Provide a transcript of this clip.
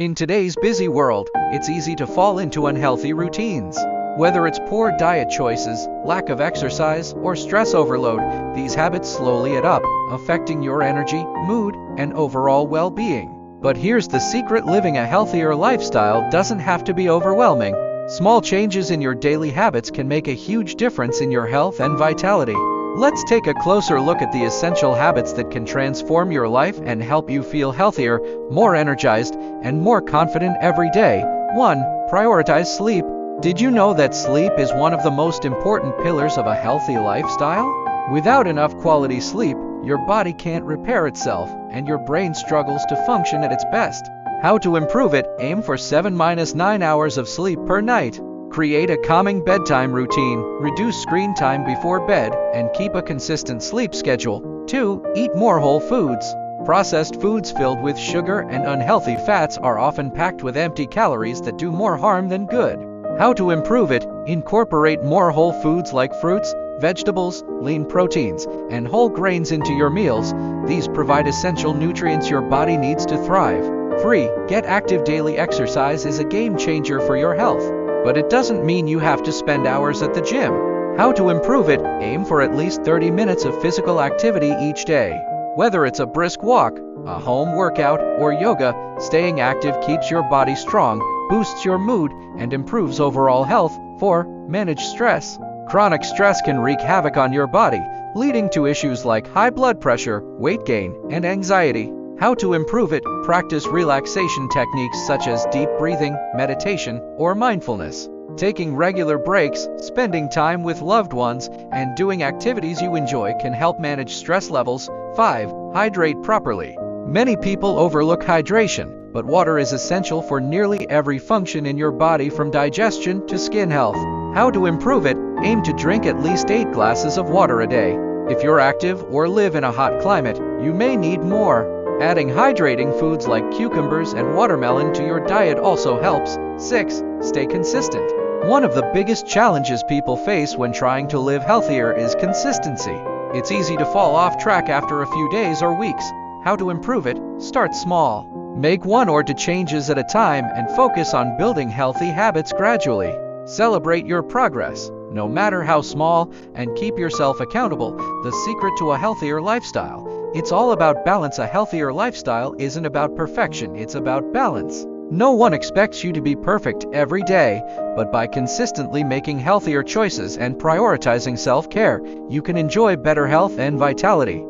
In today's busy world, it's easy to fall into unhealthy routines. Whether it's poor diet choices, lack of exercise, or stress overload, these habits slowly add up, affecting your energy, mood, and overall well-being. But here's the secret: living a healthier lifestyle doesn't have to be overwhelming. Small changes in your daily habits can make a huge difference in your health and vitality. Let's take a closer look at the essential habits that can transform your life and help you feel healthier, more energized, and more confident every day. 1. Prioritize sleep. Did you know that sleep is one of the most important pillars of a healthy lifestyle? Without enough quality sleep, your body can't repair itself, and your brain struggles to function at its best. How to improve it? Aim for 7-9 hours of sleep per night. Create a calming bedtime routine, reduce screen time before bed, and keep a consistent sleep schedule. 2. Eat more whole foods. Processed foods filled with sugar and unhealthy fats are often packed with empty calories that do more harm than good. How to improve it? Incorporate more whole foods like fruits, vegetables, lean proteins, and whole grains into your meals. These provide essential nutrients your body needs to thrive. 3. Get active. Daily exercise is a game changer for your health. But it doesn't mean you have to spend hours at the gym. How to improve it? Aim for at least 30 minutes of physical activity each day. Whether it's a brisk walk, a home workout, or yoga, staying active keeps your body strong, boosts your mood, and improves overall health. 4. Manage stress. Chronic stress can wreak havoc on your body, leading to issues like high blood pressure, weight gain, and anxiety. How to improve it? Practice relaxation techniques such as deep breathing, meditation, or mindfulness. Taking regular breaks, spending time with loved ones, and doing activities you enjoy can help manage stress levels. 5. Hydrate properly. Many people overlook hydration, but water is essential for nearly every function in your body, from digestion to skin health. How to improve it? Aim to drink at least 8 glasses of water a day. If you're active or live in a hot climate, you may need more. Adding hydrating foods like cucumbers and watermelon to your diet also helps. 6. Stay consistent. One of the biggest challenges people face when trying to live healthier is consistency. It's easy to fall off track after a few days or weeks. How to improve it? Start small. Make 1 or 2 changes at a time and focus on building healthy habits gradually. Celebrate your progress, no matter how small, and keep yourself accountable. The secret to a healthier lifestyle. It's all about balance. A healthier lifestyle isn't about perfection, it's about balance. No one expects you to be perfect every day, but by consistently making healthier choices and prioritizing self-care, you can enjoy better health and vitality.